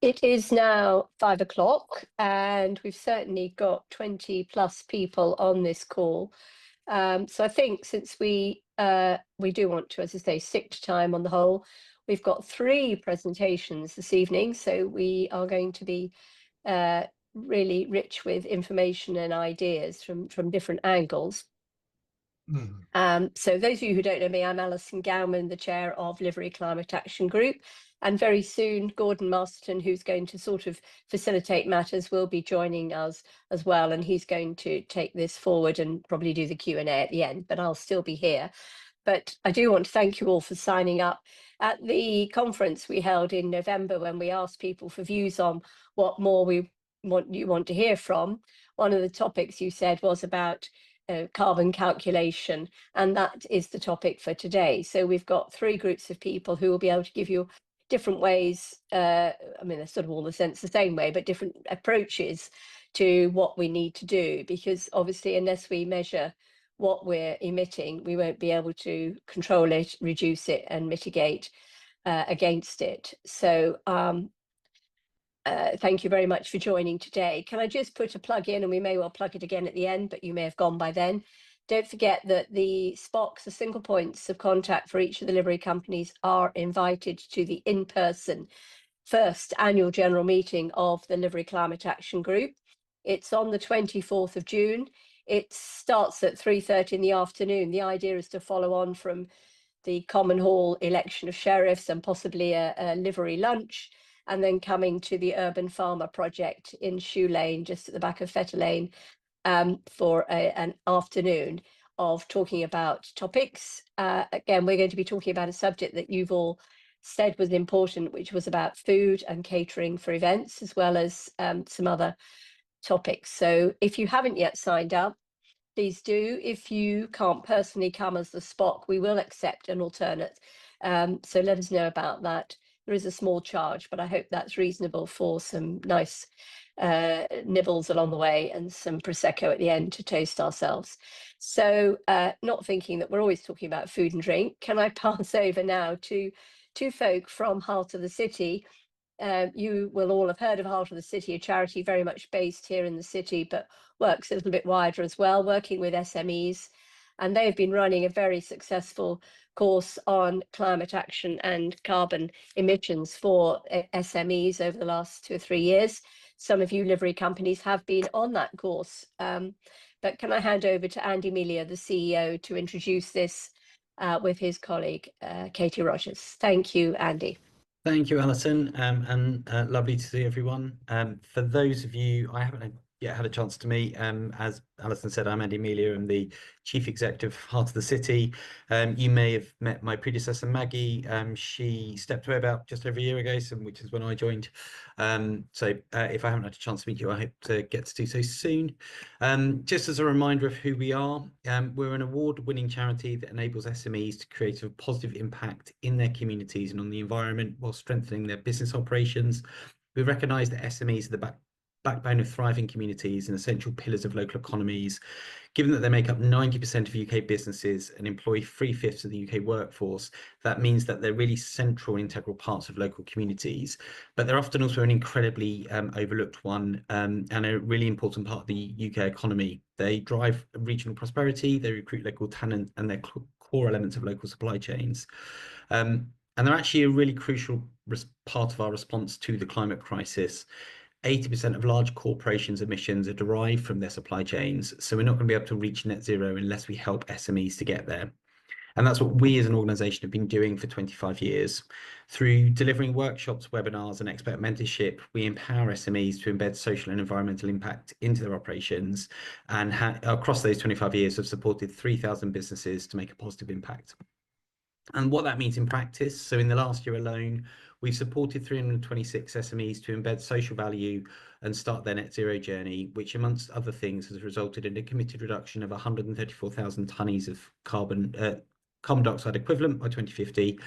It is now 5 o'clock, and we've certainly got 20 plus people on this call. So I think since we do want to, as I say, stick to time on the whole, we've got 3 presentations this evening. So we are going to be really rich with information and ideas from different angles. So those of you who don't know me, I'm Alison Gowman, the chair of Livery Climate Action Group. And very soon, Gordon Masterton, who's going to sort of facilitate matters, will be joining us as well. And he's going to take this forward and probably do the Q&A at the end, but I'll still be here. But I do want to thank you all for signing up. At the conference we held in November, when we asked people for views on what more you want to hear from, one of the topics you said was about carbon calculation, and that is the topic for today. So we've got 3 groups of people who will be able to give you different ways, I mean, they're sort of all the same way, but different approaches to what we need to do, because obviously unless we measure what we're emitting, we won't be able to control it, reduce it, and mitigate against it. So thank you very much for joining today. Can I just put a plug in, and we may well plug it again at the end, but you may have gone by then. Don't forget that the SPOCs, the single points of contact for each of the livery companies, are invited to the in-person first annual general meeting of the Livery Climate Action Group. It's on the 24th of June. It starts at 3:30 in the afternoon. The idea is to follow on from the Common Hall election of sheriffs and possibly a livery lunch, and then coming to the Urban Farmer Project in Shoe Lane, just at the back of Fetter Lane, for an afternoon of talking about topics. Again, we're going to be talking about a subject that you've all said was important, which was about food and catering for events, as well as some other topics. So if you haven't yet signed up, please do. If you can't personally come as the SPOC, we will accept an alternate. So let us know about that. There is a small charge, but I hope that's reasonable for some nice nibbles along the way and some Prosecco at the end to toast ourselves. So not thinking that we're always talking about food and drink, can I pass over now to 2 folk from Heart of the City? You will all have heard of Heart of the City, a charity very much based here in the city, but works a little bit wider as well, working with SMEs. And they've been running a very successful course on climate action and carbon emissions for SMEs over the last 2 or 3 years. Some of you livery companies have been on that course. But can I hand over to Andy Melia, the CEO, to introduce this with his colleague, Katie Rogers. Thank you, Andy. Thank you, Alison, and lovely to see everyone. For those of you I haven't yet had a chance to meet, as Alison said, I'm Andy Melia. I'm the Chief Executive of Heart of the City. You may have met my predecessor, Maggie. She stepped away about just over a year ago, which is when I joined. So if I haven't had a chance to meet you, I hope to get to do so soon. Just as a reminder of who we are, we're an award-winning charity that enables SMEs to create a positive impact in their communities and on the environment while strengthening their business operations. We recognise that SMEs are the backbone of thriving communities and essential pillars of local economies. Given that they make up 90% of UK businesses and employ 3/5 of the UK workforce, that means that they're really central, integral parts of local communities. But they're often also an incredibly overlooked one and a really important part of the UK economy. They drive regional prosperity, they recruit local talent, and they're core elements of local supply chains. And they're actually a really crucial part of our response to the climate crisis. 80% of large corporations' emissions are derived from their supply chains, so we're not going to be able to reach net zero unless we help SMEs to get there. And that's what we as an organisation have been doing for 25 years. Through delivering workshops, webinars and expert mentorship, we empower SMEs to embed social and environmental impact into their operations, and across those 25 years have supported 3,000 businesses to make a positive impact. And what that means in practice, so in the last year alone, we've supported 326 SMEs to embed social value and start their net zero journey, which amongst other things has resulted in a committed reduction of 134,000 tonnes of carbon dioxide equivalent by 2050,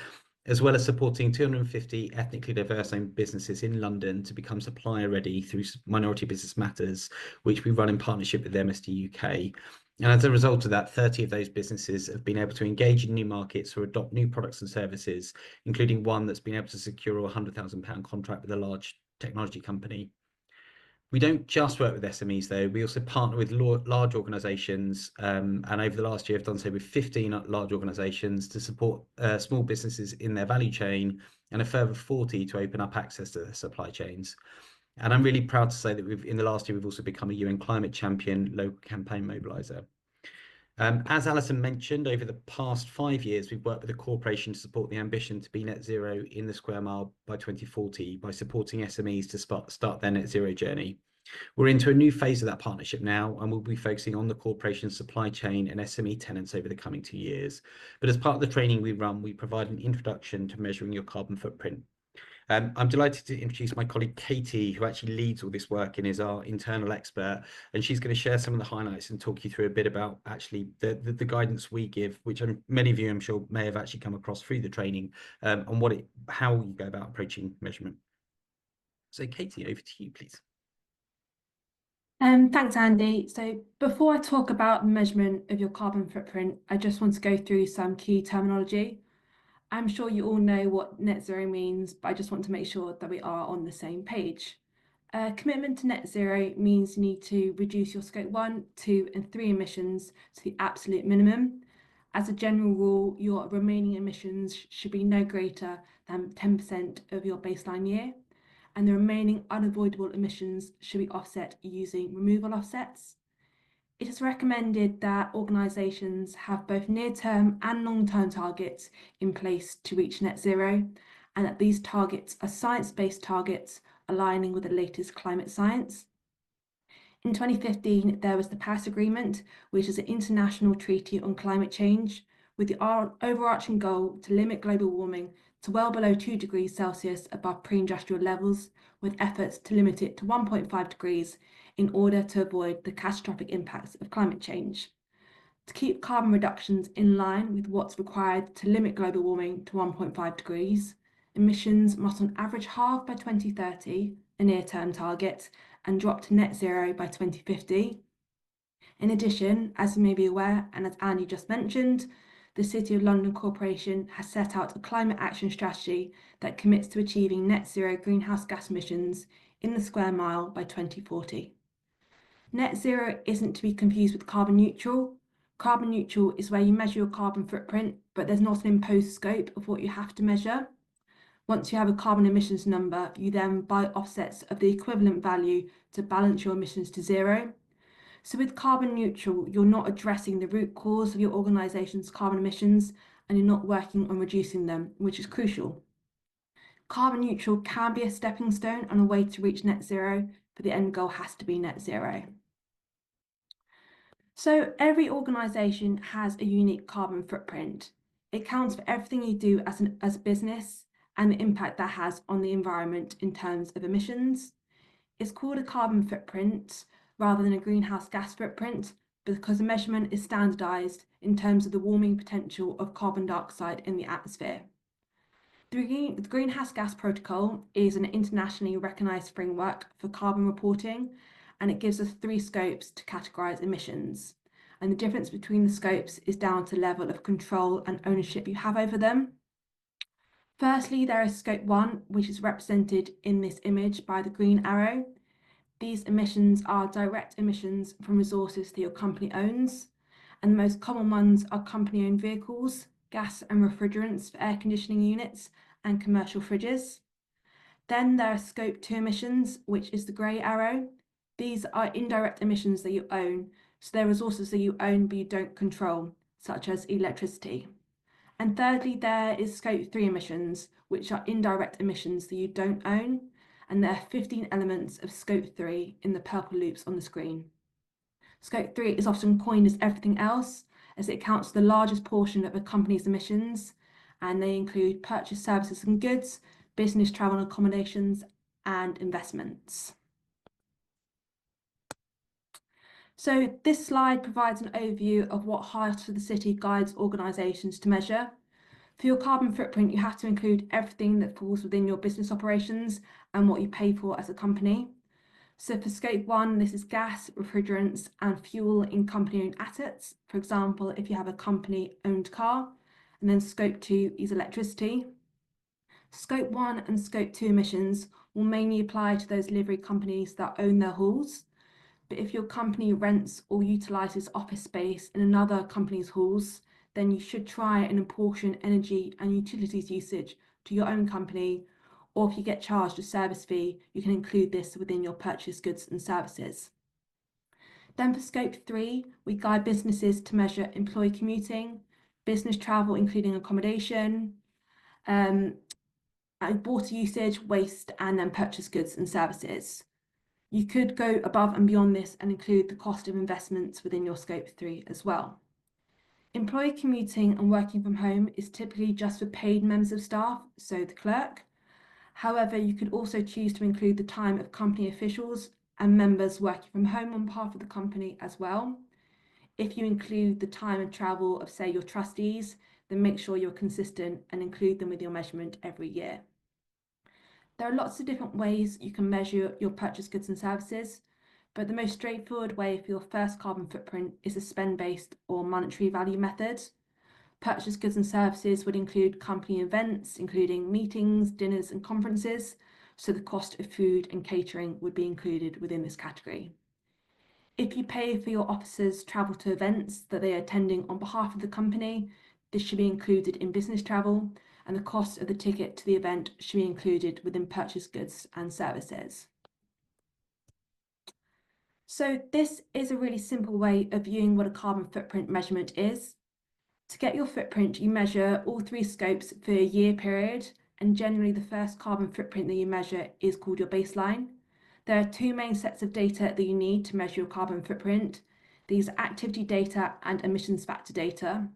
as well as supporting 250 ethnically diverse owned businesses in London to become supplier ready through Minority Business Matters, which we run in partnership with MSD UK. And as a result of that, 30 of those businesses have been able to engage in new markets or adopt new products and services, including one that's been able to secure a £100,000 contract with a large technology company. We don't just work with SMEs though, we also partner with large organisations, and over the last year have done so with 15 large organisations to support small businesses in their value chain, and a further 40 to open up access to their supply chains. And I'm really proud to say that in the last year, we've also become a UN Climate Champion local campaign mobiliser. As Alison mentioned, over the past 5 years, we've worked with a corporation to support the ambition to be net zero in the square mile by 2040 by supporting SMEs to start their net zero journey. We're into a new phase of that partnership now, and we'll be focusing on the corporation's supply chain and SME tenants over the coming 2 years. But as part of the training we run, we provide an introduction to measuring your carbon footprint. I'm delighted to introduce my colleague Katie, who actually leads all this work and is our internal expert, and she's going to share some of the highlights and talk you through a bit about actually the guidance we give, which many of you I'm sure may have actually come across through the training, on how you go about approaching measurement. So Katie, over to you, please. Thanks, Andy. So before I talk about the measurement of your carbon footprint, I just want to go through some key terminology. I'm sure you all know what net zero means, but I just want to make sure that we are on the same page. Commitment to net zero means you need to reduce your scope 1, 2 and 3 emissions to the absolute minimum. As a general rule, your remaining emissions should be no greater than 10% of your baseline year, and the remaining unavoidable emissions should be offset using removal offsets. It is recommended that organisations have both near-term and long-term targets in place to reach net zero, and that these targets are science-based targets aligning with the latest climate science. In 2015, there was the Paris Agreement, which is an international treaty on climate change, with the overarching goal to limit global warming to well below 2 degrees Celsius above pre-industrial levels, with efforts to limit it to 1.5 degrees in order to avoid the catastrophic impacts of climate change. To keep carbon reductions in line with what's required to limit global warming to 1.5 degrees, emissions must on average halve by 2030, a near-term target, and drop to net zero by 2050. In addition, as you may be aware, and as Andy just mentioned, the City of London Corporation has set out a climate action strategy that commits to achieving net zero greenhouse gas emissions in the square mile by 2040. Net zero isn't to be confused with carbon neutral. Carbon neutral is where you measure your carbon footprint, but there's not an imposed scope of what you have to measure. Once you have a carbon emissions number, you then buy offsets of the equivalent value to balance your emissions to zero. So with carbon neutral, you're not addressing the root cause of your organisation's carbon emissions, and you're not working on reducing them, which is crucial. Carbon neutral can be a stepping stone on a way to reach net zero, but the end goal has to be net zero. So every organisation has a unique carbon footprint. It counts for everything you do as a business and the impact that has on the environment in terms of emissions. It's called a carbon footprint rather than a greenhouse gas footprint because the measurement is standardised in terms of the warming potential of carbon dioxide in the atmosphere. The Greenhouse Gas Protocol is an internationally recognised framework for carbon reporting, and it gives us 3 scopes to categorise emissions. And the difference between the scopes is down to the level of control and ownership you have over them. Firstly, there is scope 1, which is represented in this image by the green arrow. These emissions are direct emissions from resources that your company owns, and the most common ones are company-owned vehicles, gas and refrigerants for air conditioning units, and commercial fridges. Then there are scope 2 emissions, which is the grey arrow. These are indirect emissions that you own, so they're resources that you own but you don't control, such as electricity. And thirdly, there is scope 3 emissions, which are indirect emissions that you don't own, and there are 15 elements of scope 3 in the purple loops on the screen. Scope 3 is often coined as everything else, as it accounts for the largest portion of a company's emissions, and they include purchased services and goods, business travel and accommodations, and investments. So this slide provides an overview of what Heart for the City guides organisations to measure. For your carbon footprint, you have to include everything that falls within your business operations and what you pay for as a company. So for scope 1, this is gas, refrigerants and fuel in company-owned assets. For example, if you have a company-owned car. And then scope 2 is electricity. Scope 1 and scope 2 emissions will mainly apply to those delivery companies that own their halls. But if your company rents or utilises office space in another company's halls, then you should try and apportion energy and utilities usage to your own company, or if you get charged a service fee, you can include this within your purchased goods and services. Then for Scope 3, we guide businesses to measure employee commuting, business travel including accommodation, water usage, waste, and then purchased goods and services. You could go above and beyond this and include the cost of investments within your Scope 3 as well. Employee commuting and working from home is typically just for paid members of staff, so the clerk. However, you could also choose to include the time of company officials and members working from home on behalf of the company as well. If you include the time and travel of, say, your trustees, then make sure you're consistent and include them with your measurement every year. There are lots of different ways you can measure your purchased goods and services, but the most straightforward way for your first carbon footprint is a spend-based or monetary value method. Purchased goods and services would include company events, including meetings, dinners, and conferences, so the cost of food and catering would be included within this category. If you pay for your officers' travel to events that they are attending on behalf of the company, this should be included in business travel, and the cost of the ticket to the event should be included within purchased goods and services. So this is a really simple way of viewing what a carbon footprint measurement is. To get your footprint, you measure all 3 scopes for a year period, and generally the first carbon footprint that you measure is called your baseline. There are 2 main sets of data that you need to measure your carbon footprint. These are activity data and emissions factor data.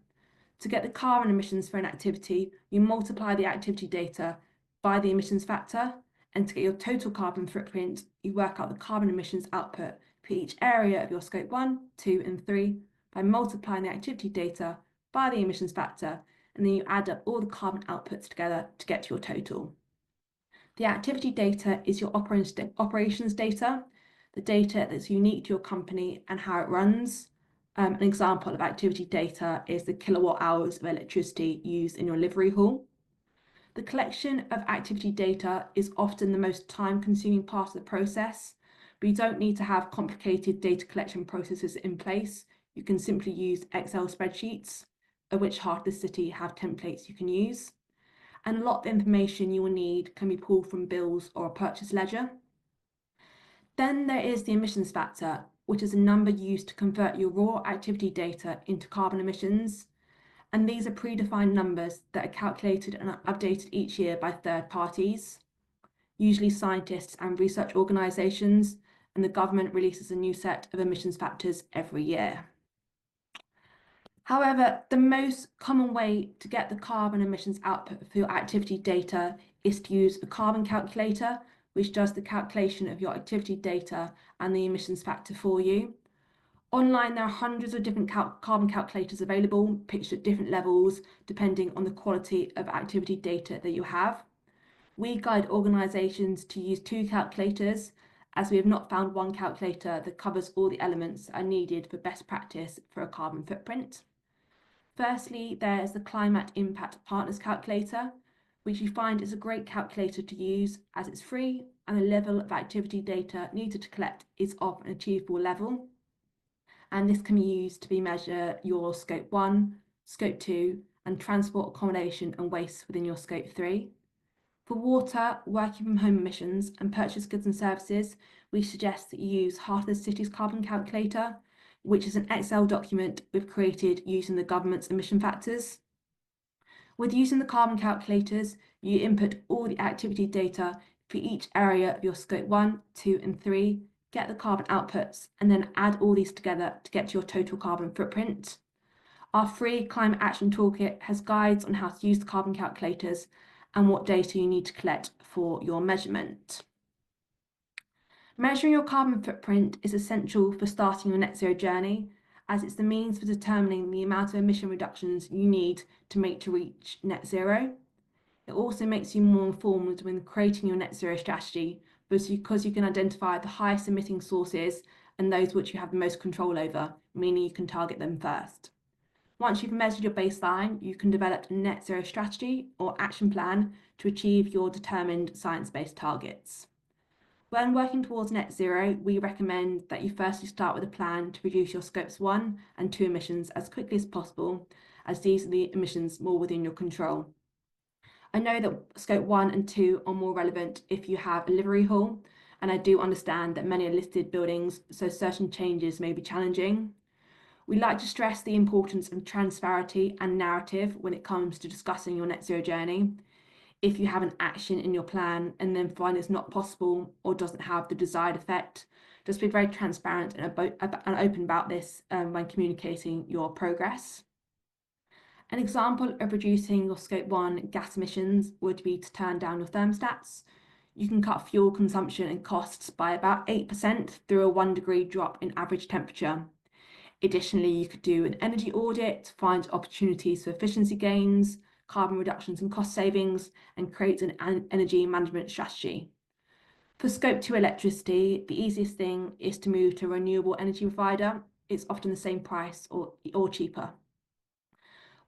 To get the carbon emissions for an activity, you multiply the activity data by the emissions factor, and to get your total carbon footprint, you work out the carbon emissions output for each area of your scope 1, 2, and 3 by multiplying the activity data by the emissions factor, and then you add up all the carbon outputs together to get to your total. The activity data is your operations data, the data that's unique to your company and how it runs. An example of activity data is the kilowatt hours of electricity used in your livery hall. The collection of activity data is often the most time-consuming part of the process, but you don't need to have complicated data collection processes in place. You can simply use Excel spreadsheets, of which half the city have templates you can use. And a lot of information you will need can be pulled from bills or a purchase ledger. Then there is the emissions factor, which is a number used to convert your raw activity data into carbon emissions. And these are predefined numbers that are calculated and updated each year by third parties, usually scientists and research organisations, and the government releases a new set of emissions factors every year. However, the most common way to get the carbon emissions output for your activity data is to use a carbon calculator, which does the calculation of your activity data and the emissions factor for you. Online, there are hundreds of different carbon calculators available, pitched at different levels, depending on the quality of activity data that you have. We guide organisations to use 2 calculators, as we have not found one calculator that covers all the elements that are needed for best practice for a carbon footprint. Firstly, there is the Climate Impact Partners Calculator, which you find is a great calculator to use as it's free and the level of activity data needed to collect is of an achievable level. And this can be used to measure your scope 1, scope 2, and transport, accommodation and waste within your scope 3. For water, working from home emissions and purchased goods and services, we suggest that you use Half the City's Carbon Calculator, which is an Excel document we've created using the government's emission factors. With using the carbon calculators, you input all the activity data for each area of your scope 1, 2, and 3, get the carbon outputs, and then add all these together to get your total carbon footprint. Our free Climate Action Toolkit has guides on how to use the carbon calculators and what data you need to collect for your measurement. Measuring your carbon footprint is essential for starting your net zero journey, as it's the means for determining the amount of emission reductions you need to reach net zero. It also makes you more informed when creating your net zero strategy, because you can identify the highest emitting sources and those which you have the most control over, meaning you can target them first. Once you've measured your baseline, you can develop a net zero strategy or action plan to achieve your determined science-based targets. When working towards net zero, we recommend that you firstly start with a plan to reduce your scopes 1 and 2 emissions as quickly as possible, as these are the emissions more within your control. I know that scope 1 and 2 are more relevant if you have a livery hall, and I do understand that many are listed buildings, so certain changes may be challenging. We like to stress the importance of transparency and narrative when it comes to discussing your net zero journey. If you have an action in your plan and then find it's not possible or doesn't have the desired effect, just be very transparent and open about this when communicating your progress. An example of reducing your scope 1 gas emissions would be to turn down your thermostats. You can cut fuel consumption and costs by about 8% through a 1-degree drop in average temperature. Additionally, you could do an energy audit to find opportunities for efficiency gains, carbon reductions and cost savings, and create an energy management strategy. For scope 2 electricity, the easiest thing is to move to a renewable energy provider. It's often the same price or cheaper.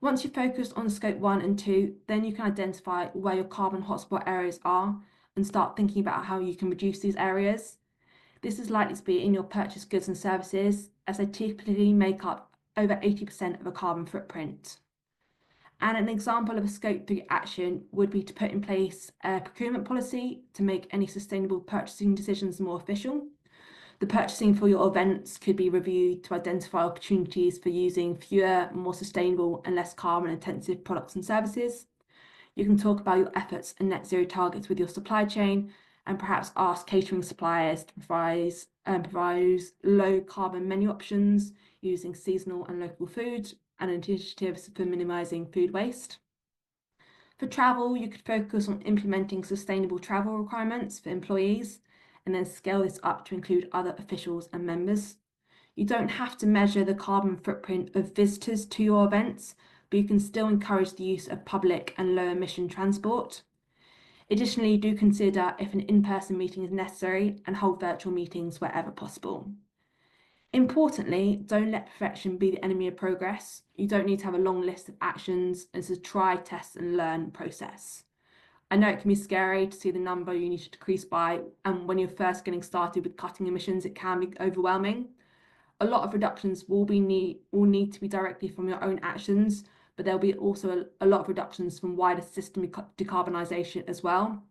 Once you've focused on scope 1 and 2, then you can identify where your carbon hotspot areas are and start thinking about how you can reduce these areas. This is likely to be in your purchased goods and services, as they typically make up over 80% of a carbon footprint. And an example of a scope 3 action would be to put in place a procurement policy to make any sustainable purchasing decisions more official. The purchasing for your events could be reviewed to identify opportunities for using fewer, more sustainable and less carbon intensive products and services. You can talk about your efforts and net zero targets with your supply chain, and perhaps ask catering suppliers to provide low carbon menu options using seasonal and local food and initiatives for minimising food waste. For travel, you could focus on implementing sustainable travel requirements for employees and then scale this up to include other officials and members. You don't have to measure the carbon footprint of visitors to your events, but you can still encourage the use of public and low emission transport. Additionally, do consider if an in-person meeting is necessary and hold virtual meetings wherever possible. Importantly, don't let perfection be the enemy of progress. You don't need to have a long list of actions. It's a try, test and learn process. I know it can be scary to see the number you need to decrease by, and when you're first getting started with cutting emissions, it can be overwhelming. A lot of reductions will need to be directly from your own actions, but there'll be also a lot of reductions from wider system decarbonisation as well.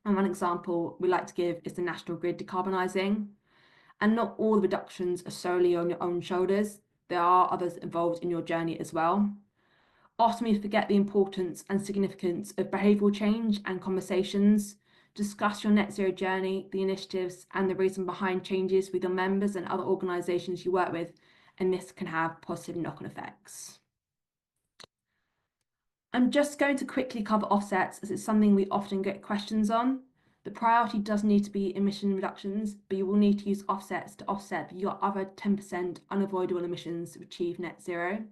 And one example we like to give is the national grid decarbonising. And not all the reductions are solely on your own shoulders. There are others involved in your journey as well. Often we forget the importance and significance of behavioural change and conversations. Discuss your net zero journey, the initiatives and the reason behind changes with your members and other organisations you work with, and this can have positive knock-on effects. I'm just going to quickly cover offsets, as it's something we often get questions on. The priority does need to be emission reductions, but you will need to use offsets to offset your other 10% unavoidable emissions to achieve net zero.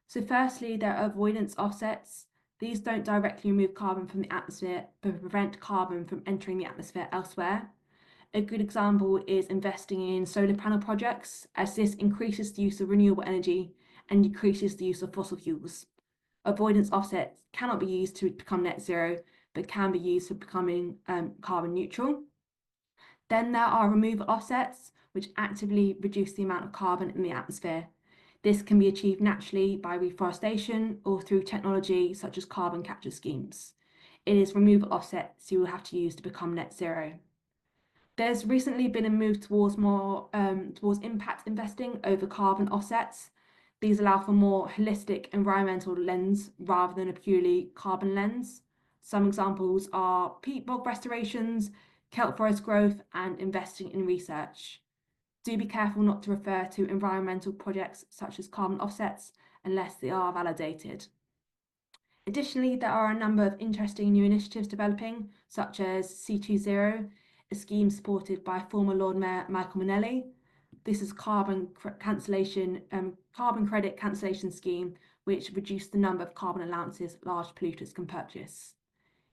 So firstly, there are avoidance offsets. These don't directly remove carbon from the atmosphere, but prevent carbon from entering the atmosphere elsewhere. A good example is investing in solar panel projects, as this increases the use of renewable energy and decreases the use of fossil fuels. Avoidance offsets cannot be used to become net zero, but can be used for becoming carbon neutral. Then there are removal offsets, which actively reduce the amount of carbon in the atmosphere. This can be achieved naturally by reforestation or through technology such as carbon capture schemes. It is removal offsets you will have to use to become net zero. There's recently been a move towards impact investing over carbon offsets. These allow for more holistic environmental lens rather than a purely carbon lens. Some examples are peat bog restorations, kelp forest growth, and investing in research. Do be careful not to refer to environmental projects such as carbon offsets unless they are validated. Additionally, there are a number of interesting new initiatives developing, such as C20, a scheme supported by former Lord Mayor Michael Manelli. This is a carbon credit cancellation scheme, which reduced the number of carbon allowances large polluters can purchase.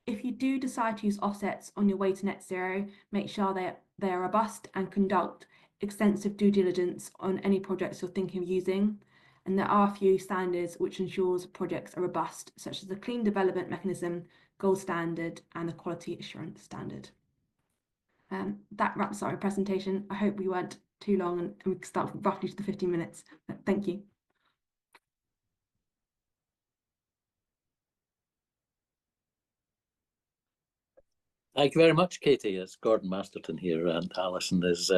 If you do decide to use offsets on your way to net zero, make sure they are robust and conduct extensive due diligence on any projects you're thinking of using. and there are a few standards which ensures projects are robust, such as the Clean Development Mechanism, Gold Standard, and the Quality Assurance Standard. That wraps up my presentation. I hope we weren't too long and we can start roughly to the 15 minutes. Thank you. Thank you very much, Katie. It's Gordon Masterton here, and Alison is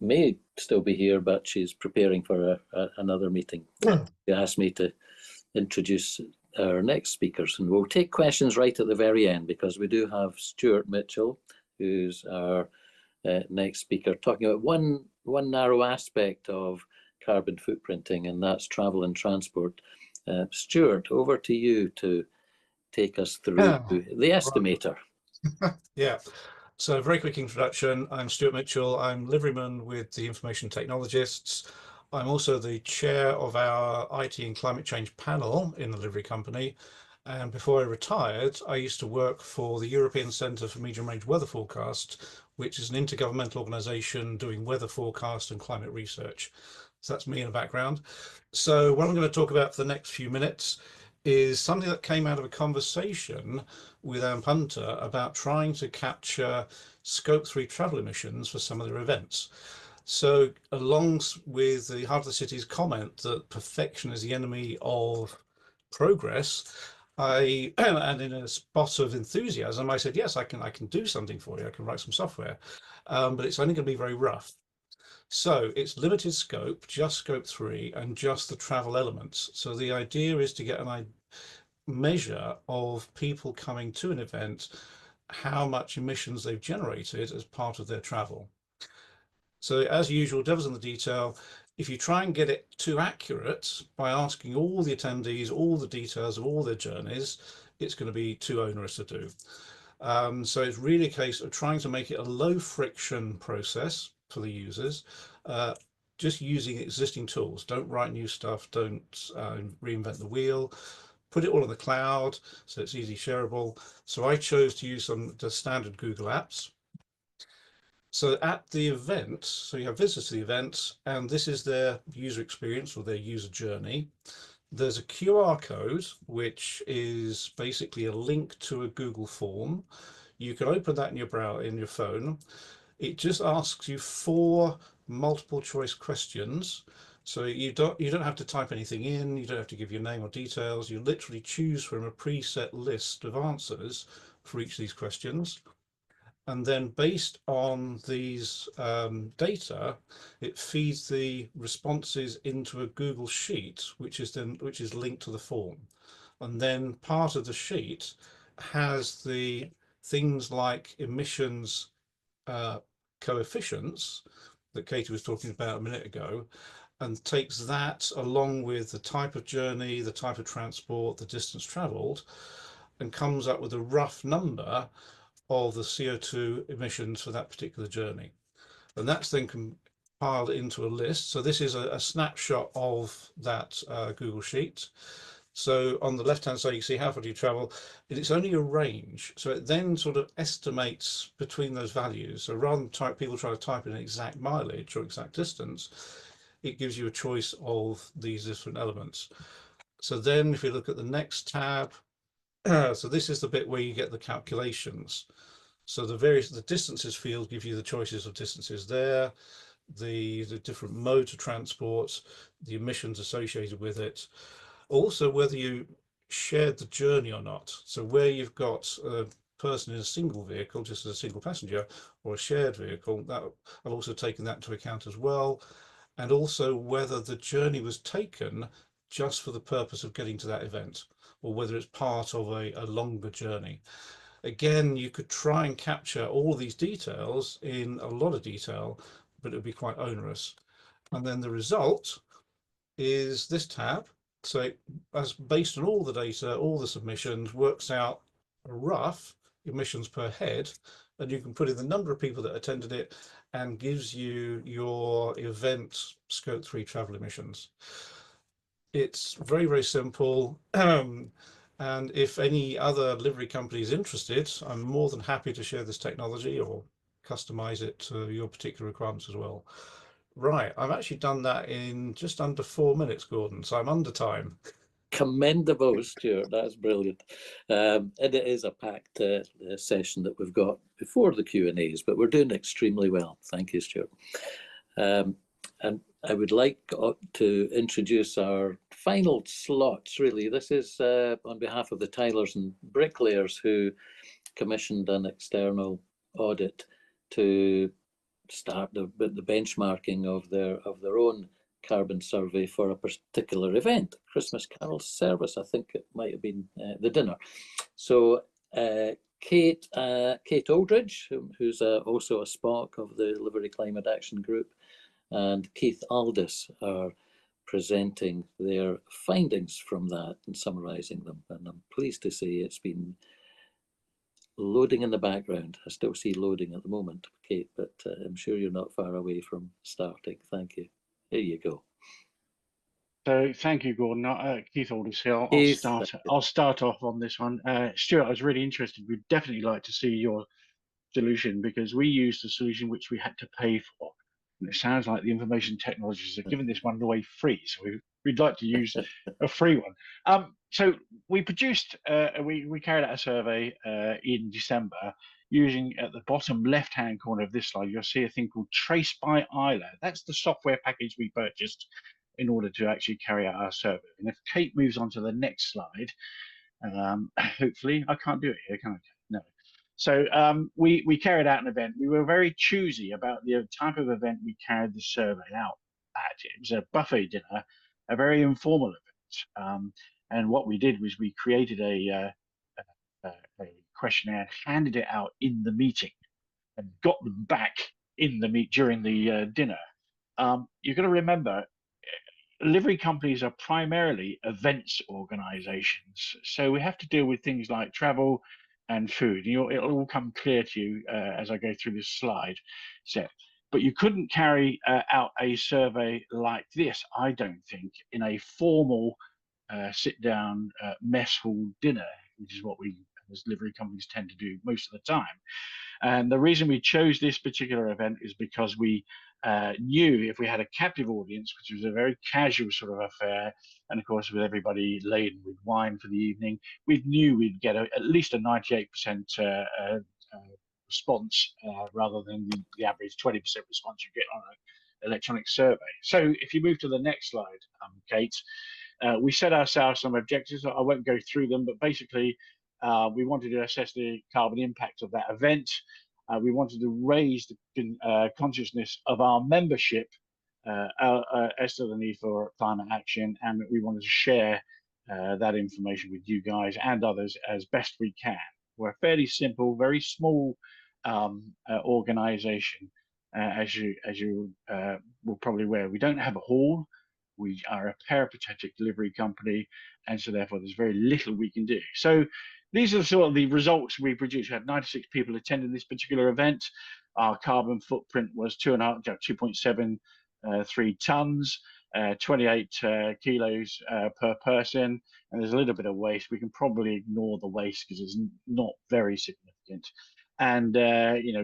may still be here, but she's preparing for another meeting. She asked me to introduce our next speakers, and we'll take questions right at the very end, because we do have Stuart Mitchell, who's our next speaker, talking about one narrow aspect of carbon footprinting, and that's travel and transport. Stuart, over to you to take us through the estimator. Yeah, so very quick introduction. I'm Stuart Mitchell. I'm liveryman with the Information Technologists. I'm also the chair of our IT and climate change panel in the livery company. And before I retired, I used to work for the European Centre for Medium Range Weather Forecast, which is an intergovernmental organisation doing weather forecast and climate research. So that's me in the background. So what I'm going to talk about for the next few minutes is something that came out of a conversation with Ann Punter about trying to capture Scope 3 travel emissions for some of their events. So along with the Heart of the City's comment that perfection is the enemy of progress, and in a spot of enthusiasm, I said, yes, I can do something for you. I can write some software, but it's only going to be very rough. So it's limited scope, just Scope 3 and just the travel elements. So the idea is to get a measure of people coming to an event, how much emissions they've generated as part of their travel. So as usual, devil's in the detail. If you try and get it too accurate by asking all the attendees all the details of all their journeys, it's going to be too onerous to do. So it's really a case of trying to make it a low friction process for the users, just using existing tools. Don't write new stuff, don't reinvent the wheel. Put it all in the cloud so it's easy shareable. So I chose to use the standard Google Apps. So at the event, so you have visitors to the event, and this is their user experience or their user journey. There's a QR code, which is basically a link to a Google form. You can open that in your browser, in your phone. It just asks you 4 multiple choice questions. So you don't have to type anything in, you don't have to give your name or details. You literally choose from a preset list of answers for each of these questions. And then based on these data, it feeds the responses into a Google Sheet, which is linked to the form. And then part of the sheet has the things like emissions coefficients that Katie was talking about a minute ago, and takes that along with the type of journey, the type of transport, the distance traveled, and comes up with a rough number of the CO2 emissions for that particular journey. And that's then compiled into a list. So this is a snapshot of that Google Sheet. So on the left hand side, you see how far do you travel, and it's only a range. So it then sort of estimates between those values. So rather than people try to type in exact mileage or exact distance, it gives you a choice of these different elements. So then if you look at the next tab, so this is the bit where you get the calculations. So the distances field gives you the choices of distances there, the different modes of transport, the emissions associated with it. Also, whether you shared the journey or not. So where you've got a person in a single vehicle, just as a single passenger, or a shared vehicle, that I've also taken that into account as well. And also whether the journey was taken just for the purpose of getting to that event, or whether it's part of a longer journey. Again, you could try and capture all these details in a lot of detail, but it would be quite onerous. And then the result is this tab. So as based on all the data, all the submissions, works out a rough emissions per head, and you can put in the number of people that attended it and gives you your event Scope 3 travel emissions. It's very, very simple. And if any other livery company is interested, I'm more than happy to share this technology or customize it to your particular requirements as well. Right, I've actually done that in just under 4 minutes, Gordon, so I'm under time. Commendable, Stuart. That's brilliant. And it is a packed session that we've got before the Q&As, but we're doing extremely well. Thank you, Stuart. And I would like to introduce our final slots, really. This is on behalf of the tilers and bricklayers who commissioned an external audit to start the benchmarking of their own carbon survey for a particular event, Christmas Carol service. I think it might have been the dinner. So Kate Aldridge, who's also a SPOC of the Livery Climate Action Group, and Keith Aldis are presenting their findings from that and summarising them. And I'm pleased to say it's been loading in the background. I still see loading at the moment, Kate, but I'm sure you're not far away from starting. Thank you. Here you go. So thank you, Gordon. Keith Aldis here. Keith, I'll start off on this one. Stuart, I was really interested. We'd definitely like to see your solution, because we used a solution which we had to pay for. And it sounds like the information technologists are giving this one away free. So we'd like to use a free one. So we produced, we carried out a survey in December using, at the bottom left-hand corner of this slide, you'll see a thing called Trace by Isla. That's the software package we purchased in order to actually carry out our survey. And if Kate moves on to the next slide, hopefully, I can't do it here, can I? No. So we carried out an event. We were very choosy about the type of event we carried the survey out at. It was a buffet dinner, a very informal event. And what we did was we created a questionnaire, handed it out in the meeting, and got them back in the during the dinner. You've got to remember, livery companies are primarily events organizations, so we have to deal with things like travel and food. It'll all come clear to you as I go through this slide set. But you couldn't carry out a survey like this, I don't think, in a formal sit-down mess hall dinner, which is what we as livery companies tend to do most of the time. And the reason we chose this particular event is because we knew if we had a captive audience, which was a very casual sort of affair, and of course with everybody laden with wine for the evening, we knew we'd get at least a 98% response rather than the average 20% response you get on an electronic survey. So if you move to the next slide, Kate, we set ourselves some objectives. I won't go through them, but basically we wanted to assess the carbon impact of that event. We wanted to raise the consciousness of our membership as to the need for climate action, and we wanted to share that information with you guys and others as best we can. We're a fairly simple, very small organization, as you will probably aware. We don't have a hall. We are a peripatetic delivery company, and so therefore there's very little we can do. So these are sort of the results we produced. We had 96 people attending this particular event. Our carbon footprint was 2.73 tons, 28 kilos per person, and there's a little bit of waste. We can probably ignore the waste because it's not very significant. And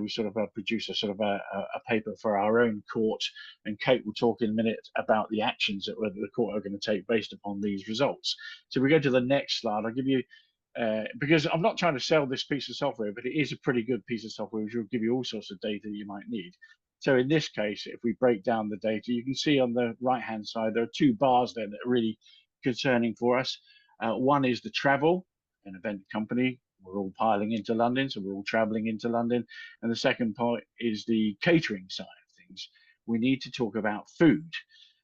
we sort of produce a sort of a paper for our own court, and Kate will talk in a minute about the actions that the court are going to take based upon these results. So we go to the next slide. I'll give you, because I'm not trying to sell this piece of software, but it is a pretty good piece of software which will give you all sorts of data that you might need. So in this case, if we break down the data, you can see on the right-hand side, there are two bars there that are really concerning for us. One is the travel, an event company. We're all piling into London, so we're all traveling into London. And the second part is the catering side of things. We need to talk about food.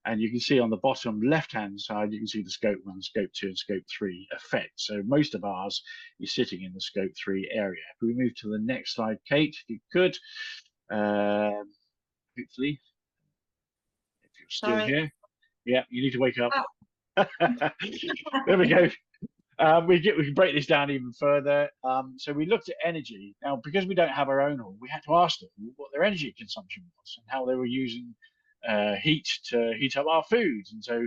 And you can see on the bottom left-hand side, you can see the scope 1, scope 2, and scope 3 effects. So most of ours is sitting in the scope 3 area. If we move to the next slide, Kate, if you could, hopefully, if you're still here. Yeah, you need to wake up. Oh. There we go. We can break this down even further. So we looked at energy. Now, because we don't have our own hall, we had to ask them what their energy consumption was and how they were using heat to heat up our foods. And so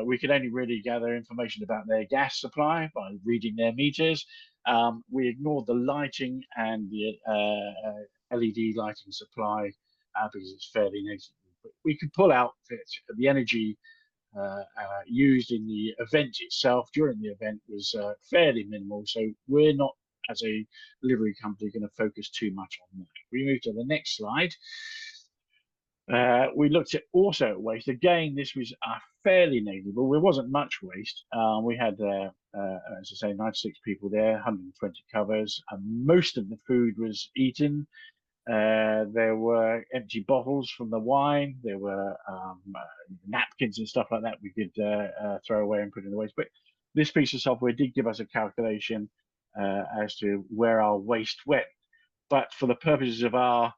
we could only really gather information about their gas supply by reading their meters. We ignored the lighting and the LED lighting supply because it's fairly negatively We could pull out the energy used in the event itself during the event was fairly minimal, so we're not, as a delivery company, going to focus too much on that. We move to the next slide. We looked at also at waste. Again, this was fairly negligible. There wasn't much waste. We had, as I say, 96 people there, 120 covers, and most of the food was eaten. There were empty bottles from the wine. There were napkins and stuff like that we could throw away and put in the waste. But this piece of software did give us a calculation as to where our waste went. But for the purposes of our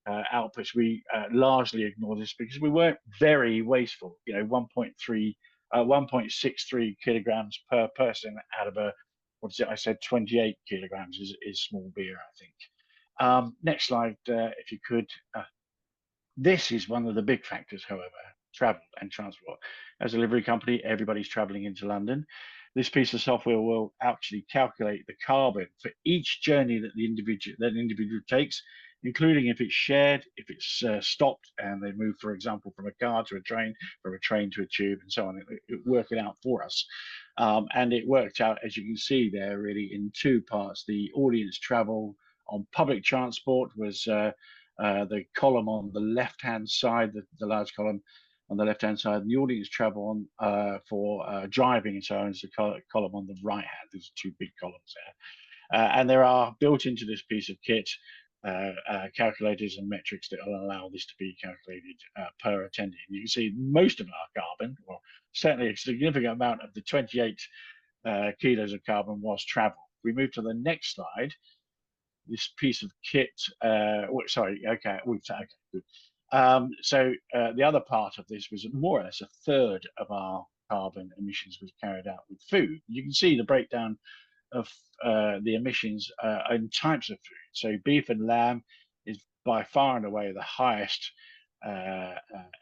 outputs, we largely ignore this because we weren't very wasteful. 1.63 kilograms per person out of a, what is it? I said 28 kilograms is small beer, I think. Next slide, if you could. This is one of the big factors, however, travel and transport. As a delivery company, everybody's traveling into London. This piece of software will actually calculate the carbon for each journey that the individual takes, including if it's shared, if it's stopped and they move, for example, from a car to a train, from a train to a tube, and so on. It worked it out for us. And it worked out, as you can see there, really in two parts. The audience travel on public transport was the column on the left-hand side, the large column on the left-hand side, and the audience travel on for driving and so on is the column on the right-hand. There's two big columns there. And there are built into this piece of kit calculators and metrics that will allow this to be calculated per attendee. You can see most of our carbon, or certainly a significant amount of the 28 kilos of carbon was travel. We move to the next slide. This piece of kit, sorry, okay, good. So the other part of this was more or less a third of our carbon emissions was carried out with food. You can see the breakdown of the emissions in types of food. So beef and lamb is by far and away the highest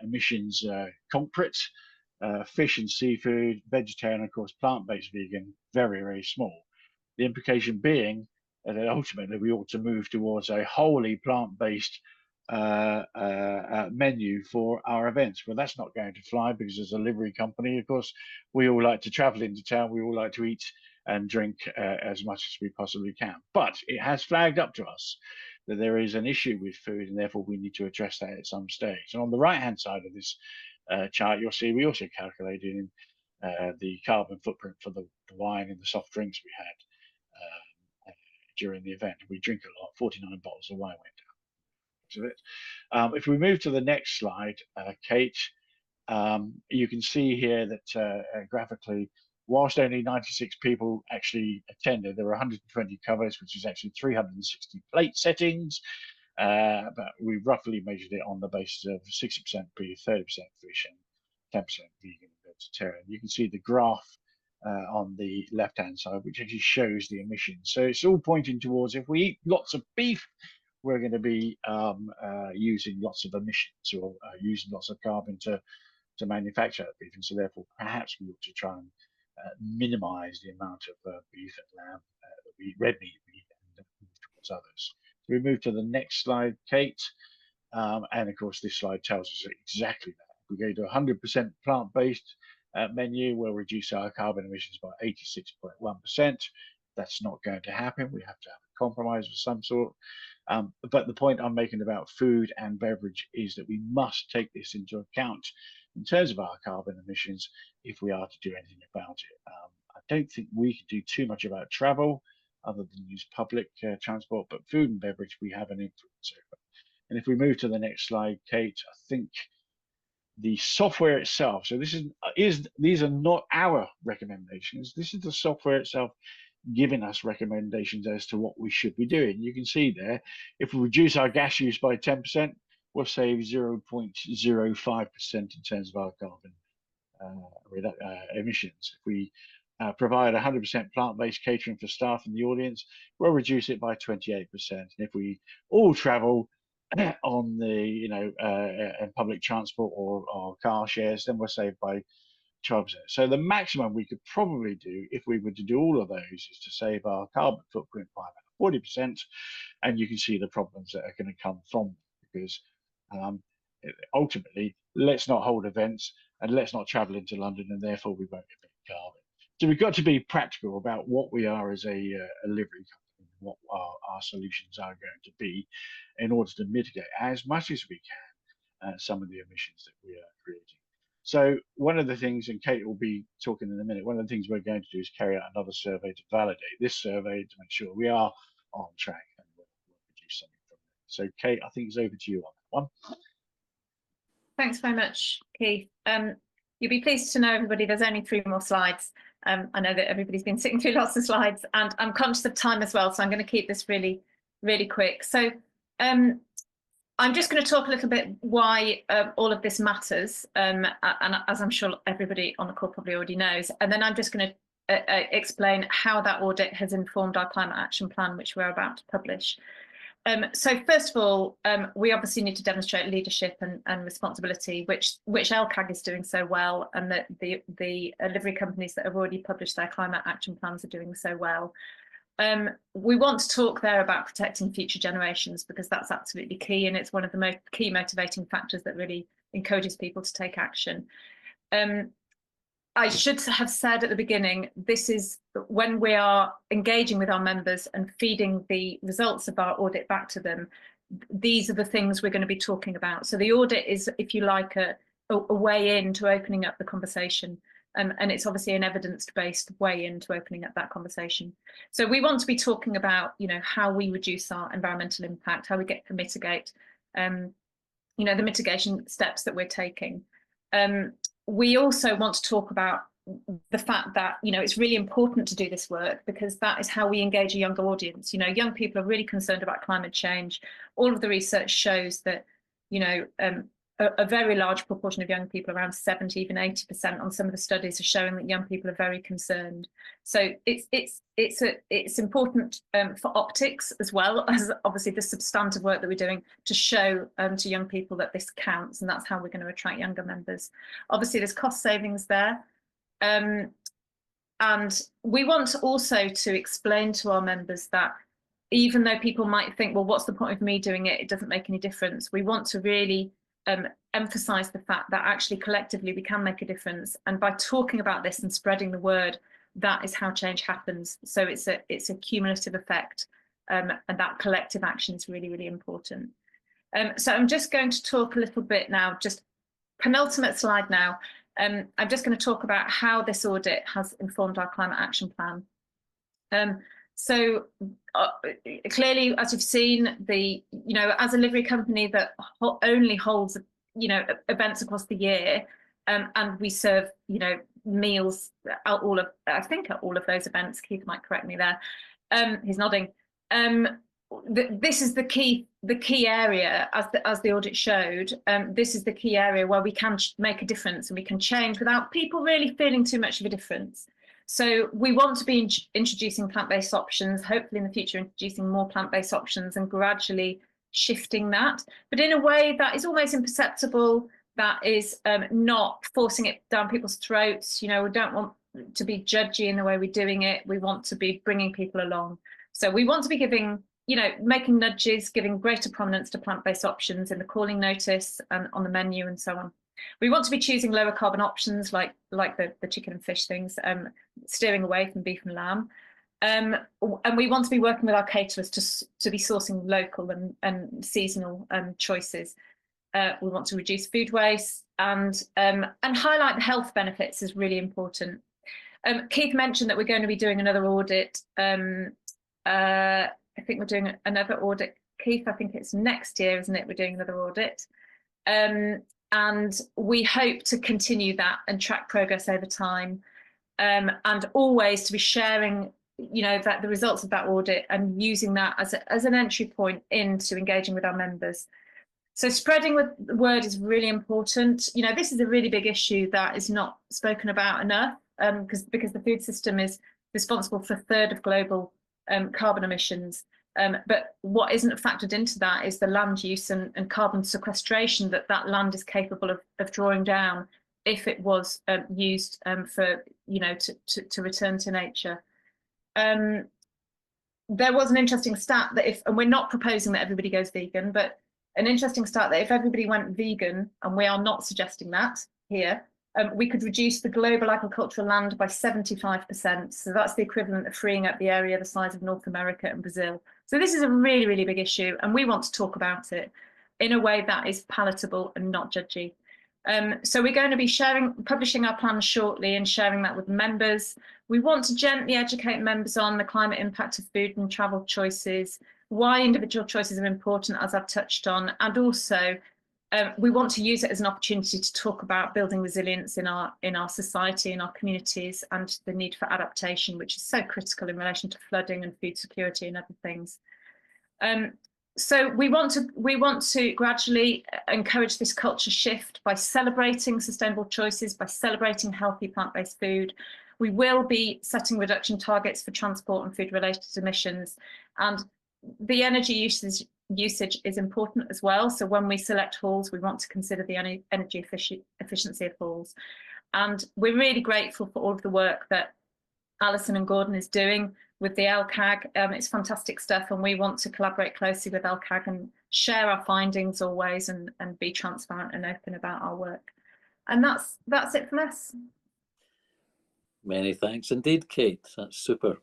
emissions culprit. Fish and seafood, vegetarian, of course, plant-based vegan, very, very small. The implication being that ultimately we ought to move towards a wholly plant-based menu for our events. Well, that's not going to fly because as a delivery company, of course, we all like to travel into town. We all like to eat and drink as much as we possibly can. But it has flagged up to us that there is an issue with food, and therefore we need to address that at some stage. And on the right-hand side of this chart, you'll see we also calculated in the carbon footprint for the wine and the soft drinks we had during the event. We drink a lot. 49 bottles of wine went down. If we move to the next slide, Kate, you can see here that graphically, whilst only 96 people actually attended, there were 120 covers, which is actually 360 plate settings. But we roughly measured it on the basis of 60% beef, 30% fish, and 10% vegan and vegetarian. You can see the graph on the left-hand side, which actually shows the emissions. So it's all pointing towards, if we eat lots of beef, we're going to be using lots of emissions, or using lots of carbon to manufacture that beef, and so therefore perhaps we ought to try and minimize the amount of beef and lamb that we eat, red meat we eat, and move towards others. So we move to the next slide, Kate, and of course this slide tells us exactly that. If we go to 100% plant-based menu, we'll reduce our carbon emissions by 86.1%. That's not going to happen. We have to have a compromise of some sort. But the point I'm making about food and beverage is that we must take this into account in terms of our carbon emissions if we are to do anything about it. I don't think we can do too much about travel other than use public transport, but food and beverage we have an influence over. And if we move to the next slide, Kate, I think the software itself, so these are not our recommendations. This is the software itself giving us recommendations as to what we should be doing. You can see there, if we reduce our gas use by 10%, we'll save 0.05% in terms of our carbon emissions. If we provide 100% plant-based catering for staff in the audience, we'll reduce it by 28%. And if we all travel on the in public transport or car shares, then we're saved by 12%. So the maximum we could probably do if we were to do all of those is to save our carbon footprint by about 40%, and you can see the problems that are going to come from, because ultimately, let's not hold events and let's not travel into London, and therefore we won't emit carbon. So we've got to be practical about what we are as a livery company, what our solutions are going to be, in order to mitigate as much as we can some of the emissions that we are creating. So one of the things, and Kate will be talking in a minute, one of the things we're going to do is carry out another survey to validate this survey to make sure we are on track and we'll produce something from it. So Kate, I think it's over to you on that one. Thanks very much, Keith. You'll be pleased to know, everybody, there's only 3 more slides. I know that everybody's been sitting through lots of slides, and I'm conscious of time as well, so I'm going to keep this really, really quick. So I'm just going to talk a little bit why all of this matters, and as I'm sure everybody on the call probably already knows, and then I'm just going to explain how that audit has informed our climate action plan, which we're about to publish. So first of all, we obviously need to demonstrate leadership and responsibility, which LCAG is doing so well, and that the livery companies that have already published their climate action plans are doing so well. We want to talk there about protecting future generations, because that's absolutely key, and it's one of the most key motivating factors that really encourages people to take action. I should have said at the beginning, this is when we are engaging with our members and feeding the results of our audit back to them, these are the things we're going to be talking about. So the audit is, if you like, a way into opening up the conversation. And it's obviously an evidence-based way into opening up that conversation. So we want to be talking about, how we reduce our environmental impact, how we get to mitigate, the mitigation steps that we're taking. We also want to talk about the fact that, it's really important to do this work, because that is how we engage a younger audience. Young people are really concerned about climate change. All of the research shows that, a very large proportion of young people, around 70, even 80% on some of the studies, are showing that young people are very concerned. So it's important for optics, as well as obviously the substantive work that we're doing, to show to young people that this counts, and that's how we're going to attract younger members. Obviously, there's cost savings there. And we want also to explain to our members that even though people might think, well, what's the point of me doing it? It doesn't make any difference. We want to really emphasize the fact that actually collectively we can make a difference, and by talking about this and spreading the word, that is how change happens. So it's a cumulative effect, and that collective action is really, really important. So I'm just going to talk a little bit now, just penultimate slide now. I'm just going to talk about how this audit has informed our climate action plan. So clearly, as you've seen, as a livery company that only holds, events across the year, and we serve, meals at all of those events. Keith might correct me there. He's nodding. This is the key area, as the audit showed. This is the key area where we can make a difference, and we can change without people really feeling too much of a difference. So we want to be introducing plant-based options, hopefully in the future introducing more plant-based options and gradually shifting that, but in a way that is almost imperceptible, that is not forcing it down people's throats. We don't want to be judgy in the way we're doing it. We want to be bringing people along. So we want to be giving, making nudges, giving greater prominence to plant-based options in the calling notice and on the menu and so on. We want to be choosing lower carbon options like the chicken and fish things, steering away from beef and lamb. And we want to be working with our caterers to be sourcing local and seasonal choices. We want to reduce food waste and highlight the health benefits is really important. Keith mentioned that we're going to be doing another audit. I think we're doing another audit. Keith, I think it's next year, isn't it? We're doing another audit. And we hope to continue that and track progress over time, and always to be sharing, that the results of that audit and using that as an entry point into engaging with our members. So spreading the word is really important. This is a really big issue that is not spoken about enough, because the food system is responsible for a third of global carbon emissions. But what isn't factored into that is the land use and carbon sequestration that land is capable of drawing down if it was used for, to return to nature. There was an interesting stat that and we're not proposing that everybody goes vegan, but an interesting start that if everybody went vegan, and we are not suggesting that here, we could reduce the global agricultural land by 75%. So that's the equivalent of freeing up the area the size of North America and Brazil. So this is a really, really big issue, and we want to talk about it in a way that is palatable and not judgy. So we're going to be publishing our plans shortly and sharing that with members. We want to gently educate members on the climate impact of food and travel choices, why individual choices are important, as I've touched on, and also we want to use it as an opportunity to talk about building resilience in our society, in our communities, and the need for adaptation, which is so critical in relation to flooding and food security and other things. So we want to gradually encourage this culture shift by celebrating sustainable choices, by celebrating healthy plant-based food. We will be setting reduction targets for transport and food-related emissions, and the energy usage is important as well. So when we select halls, we want to consider the energy efficiency of halls. And we're really grateful for all of the work that Alison and Gordon is doing with the LCAG. It's fantastic stuff, and we want to collaborate closely with LCAG and share our findings always, and be transparent and open about our work. And that's it from us. Many thanks indeed, Kate. That's super.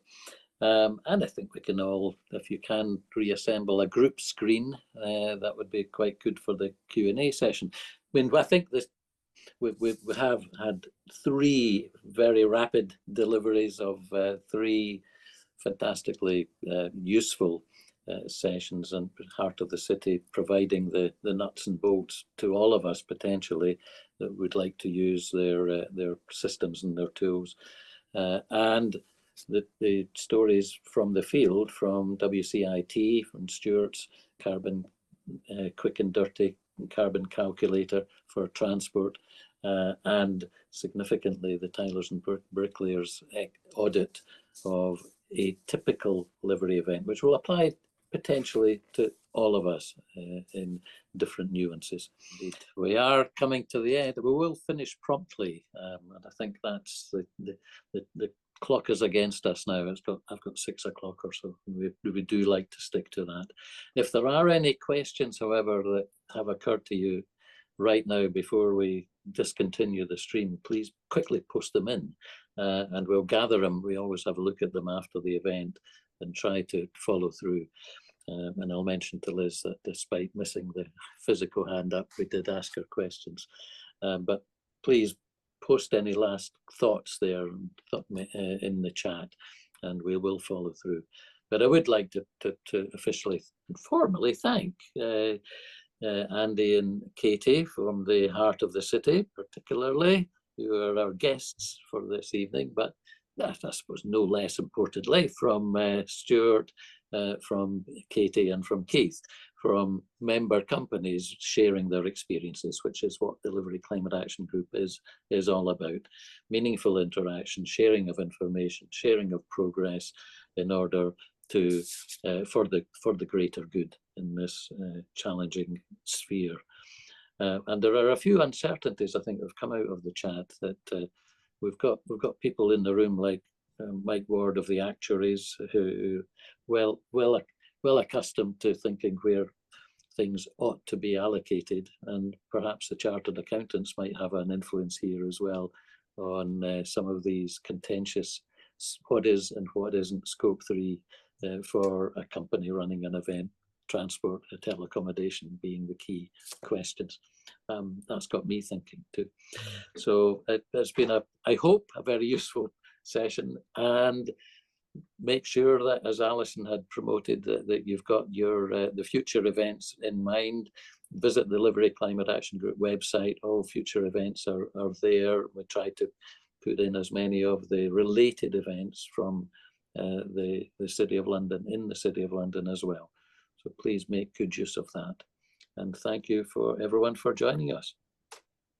And I think we can all, if you can, reassemble a group screen. That would be quite good for the Q&A session. I mean, I think this, we have had 3 very rapid deliveries of 3 fantastically useful sessions, and Heart of the City providing the nuts and bolts to all of us potentially that would like to use their systems and their tools. And the stories from the field, from WCIT, from Stuart's carbon quick and dirty carbon calculator for transport, and significantly the Tylers and Bricklayers audit of a typical livery event, which will apply potentially to all of us in different nuances. Indeed. We are coming to the end. We will finish promptly, and I think that's the clock is against us now. I've got 6 o'clock or so. We do like to stick to that. If there are any questions, however, that have occurred to you right now before we discontinue the stream, please quickly post them in, and we'll gather them. We always have a look at them after the event and try to follow through. And I'll mention to Liz that despite missing the physical hand up, we did ask her questions. But please post any last thoughts there in the chat, and we will follow through. But I would like to officially and formally thank Andy and Katie from the Heart of the City, particularly, who are our guests for this evening, but I suppose no less importantly from Stuart, from Katie and from Keith, from member companies sharing their experiences, which is what Delivery Climate Action Group is all about. Meaningful interaction, sharing of information, sharing of progress in order to for the greater good in this challenging sphere. And there are a few uncertainties I think have come out of the chat that we've got people in the room like Mike Ward of the Actuaries, who well accustomed to thinking where things ought to be allocated, and perhaps the chartered accountants might have an influence here as well on some of these contentious what is and what isn't scope 3 for a company running an event, transport, teleaccommodation being the key questions. That's got me thinking too. So it's been I hope, a very useful session, and make sure that, as Alison had promoted, that you've got your the future events in mind. Visit the Delivery Climate Action Group website. All future events are there. We try to put in as many of the related events from the City of London, in the City of London as well. So please make good use of that. And thank you for everyone for joining us.